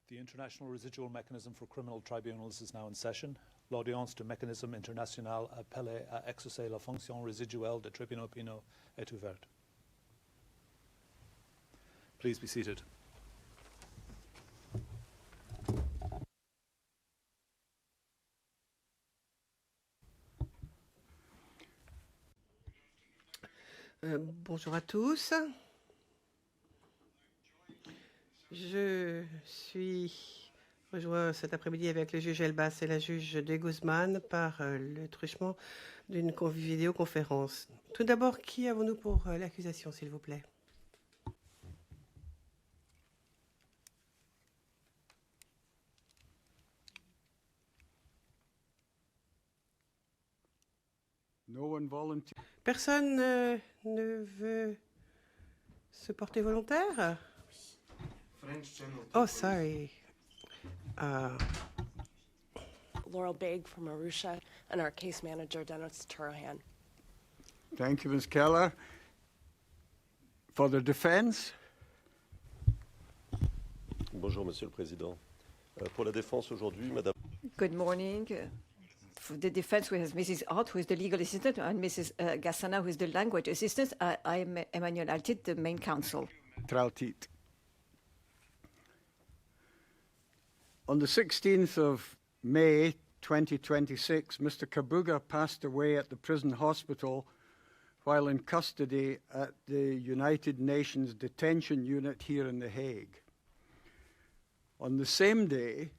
The International Residual Mechanism for Criminal Tribunals is now in session. L'audience du mécanisme international appelé à exercer la fonction résiduelle des tribunaux pénaux est ouverte. Please be seated. Bonjour à tous. Je suis rejoint cet après-midi avec le juge Elbas et la juge de Guzman par le truchement d'une vidéoconférence. Tout d'abord, qui avons-nous pour l'accusation, s'il vous plaît? Personne ne veut se porter volontaire? Oh, sorry. Laurel Baig from Arusha and our case manager, Dennis Turahan. Thank you, Ms. Keller. For the defense. Bonjour, Monsieur le Président. Pour la défense aujourd'hui, Madame. Good morning. For the defense, we have Mrs. Ott, who is the legal assistant, and Mrs. Gassana, who is the language assistant. I am Emmanuel Altit, the main counsel. Traltit. On the 16th of May 2026, Mr. Kabuga passed away at the prison hospital while in custody at the United Nations detention unit here in The Hague. On the same day,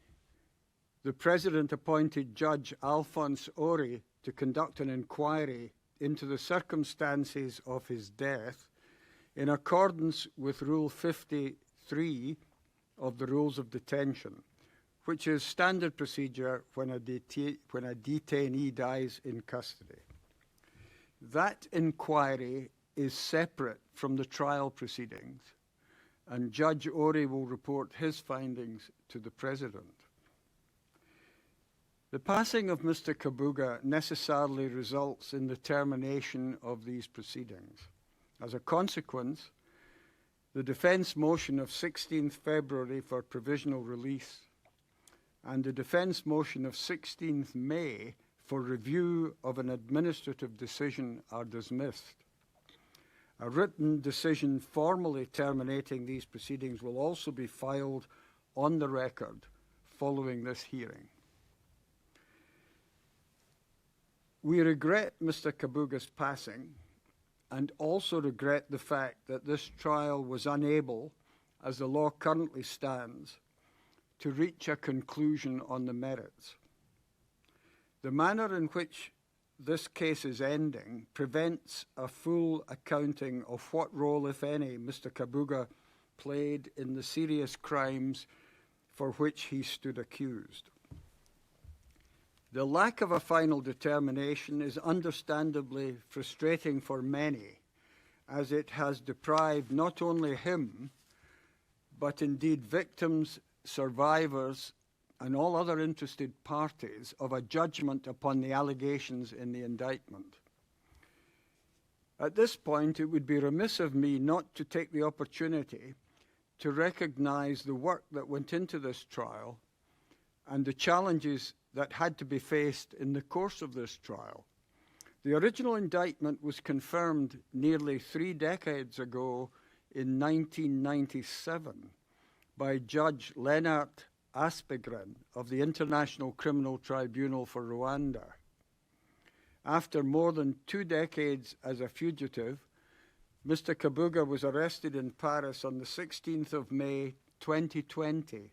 the President appointed Judge Alphonse Ori to conduct an inquiry into the circumstances of his death in accordance with Rule 53 of the Rules of Detention, which is standard procedure when a detainee dies in custody. That inquiry is separate from the trial proceedings, and Judge Ori will report his findings to the President. The passing of Mr. Kabuga necessarily results in the termination of these proceedings. As a consequence, the defence motion of 16th February for provisional release and the defence motion of 16th May for review of an administrative decision are dismissed. A written decision formally terminating these proceedings will also be filed on the record following this hearing. We regret Mr. Kabuga's passing and also regret the fact that this trial was unable, as the law currently stands, to reach a conclusion on the merits. The manner in which this case is ending prevents a full accounting of what role, if any, Mr. Kabuga played in the serious crimes for which he stood accused. The lack of a final determination is understandably frustrating for many, as it has deprived not only him, but indeed victims, survivors, and all other interested parties of a judgment upon the allegations in the indictment. At this point, it would be remiss of me not to take the opportunity to recognise the work that went into this trial and the challenges that had to be faced in the course of this trial. The original indictment was confirmed nearly 3 decades ago in 1997 by Judge Lennart Aspegren of the International Criminal Tribunal for Rwanda. After more than 2 decades as a fugitive, Mr. Kabuga was arrested in Paris on the 16th of May 2020,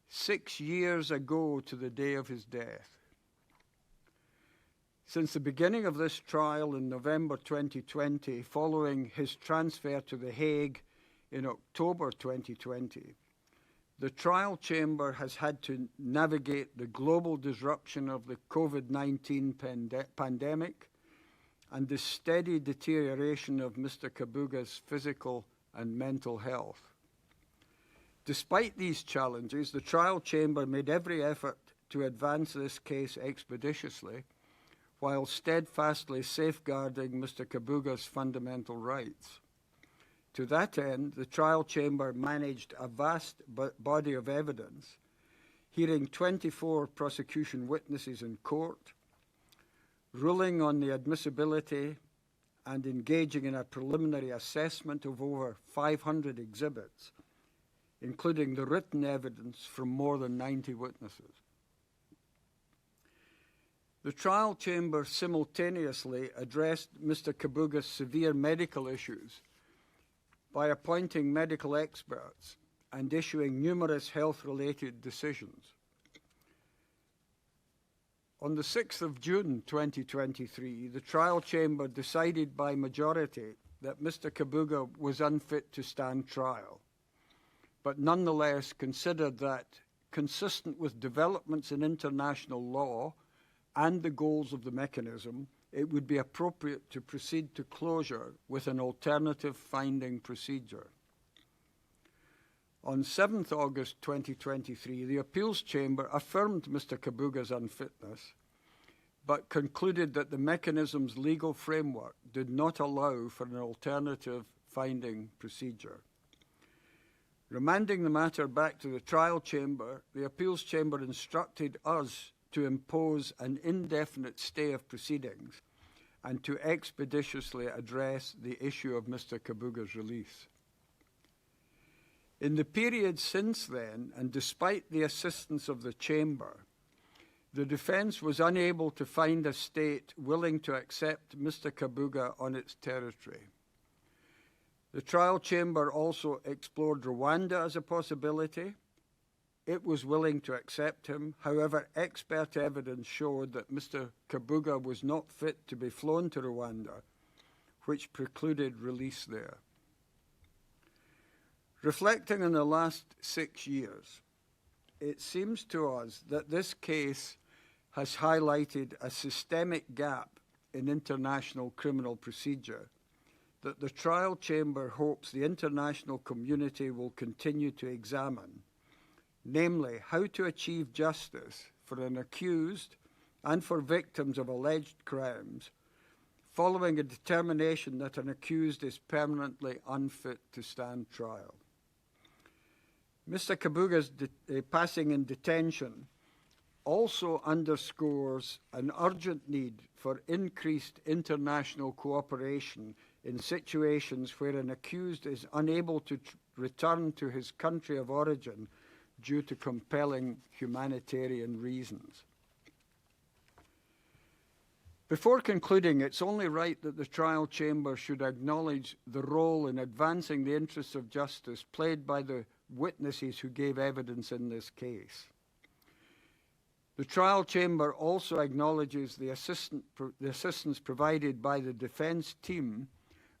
6 years ago to the day of his death. Since the beginning of this trial in November 2020, following his transfer to The Hague in October 2020, the trial chamber has had to navigate the global disruption of the COVID-19 pandemic and the steady deterioration of Mr. Kabuga's physical and mental health. Despite these challenges, the trial chamber made every effort to advance this case expeditiously, while steadfastly safeguarding Mr. Kabuga's fundamental rights. To that end, the trial chamber managed a vast body of evidence, hearing 24 prosecution witnesses in court, ruling on the admissibility and engaging in a preliminary assessment of over 500 exhibits, including the written evidence from more than 90 witnesses. The trial chamber simultaneously addressed Mr. Kabuga's severe medical issues by appointing medical experts and issuing numerous health-related decisions. On the 6th of June 2023, the trial chamber decided by majority that Mr. Kabuga was unfit to stand trial, but nonetheless considered that, consistent with developments in international law and the goals of the mechanism, it would be appropriate to proceed to closure with an alternative finding procedure. On 7th August 2023, the Appeals Chamber affirmed Mr. Kabuga's unfitness, but concluded that the mechanism's legal framework did not allow for an alternative finding procedure. Remanding the matter back to the trial chamber, the Appeals Chamber instructed us to impose an indefinite stay of proceedings and to expeditiously address the issue of Mr. Kabuga's release. In the period since then, and despite the assistance of the chamber, the defence was unable to find a state willing to accept Mr. Kabuga on its territory. The trial chamber also explored Rwanda as a possibility. It was willing to accept him. However, expert evidence showed that Mr. Kabuga was not fit to be flown to Rwanda, which precluded release there. Reflecting on the last 6 years, it seems to us that this case has highlighted a systemic gap in international criminal procedure that the trial chamber hopes the international community will continue to examine, namely how to achieve justice for an accused and for victims of alleged crimes following a determination that an accused is permanently unfit to stand trial. Mr. Kabuga's passing in detention also underscores an urgent need for increased international cooperation in situations where an accused is unable to return to his country of origin due to compelling humanitarian reasons. Before concluding, it's only right that the trial chamber should acknowledge the role in advancing the interests of justice played by the witnesses who gave evidence in this case. The trial chamber also acknowledges the assistance provided by the defence team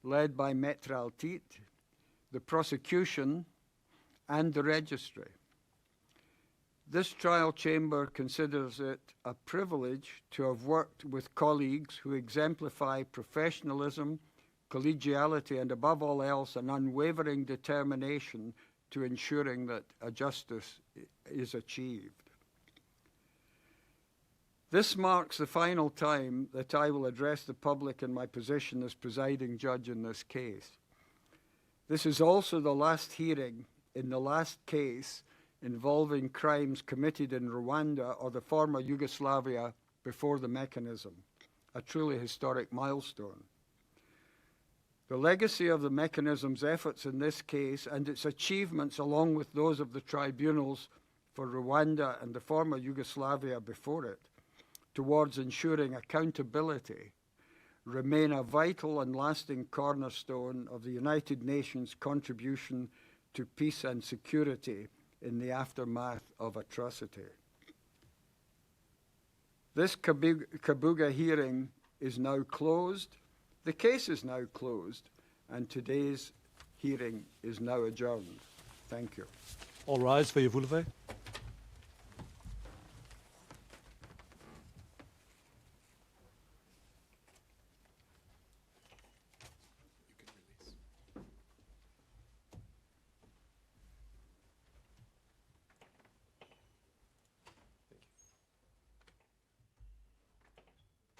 led by MICT-13-38, the prosecution, and the registry. This trial chamber considers it a privilege to have worked with colleagues who exemplify professionalism, collegiality, and above all else, an unwavering determination to ensuring that a justice is achieved. This marks the final time that I will address the public in my position as presiding judge in this case. This is also the last hearing in the last case involving crimes committed in Rwanda or the former Yugoslavia before the mechanism, a truly historic milestone. The legacy of the mechanism's efforts in this case and its achievements, along with those of the tribunals for Rwanda and the former Yugoslavia before it, towards ensuring accountability, remain a vital and lasting cornerstone of the United Nations contribution to peace and security in the aftermath of atrocity. This Kabuga hearing is now closed. The case is now closed, and today's hearing is now adjourned. Thank you. All rise, veuillez vous lever.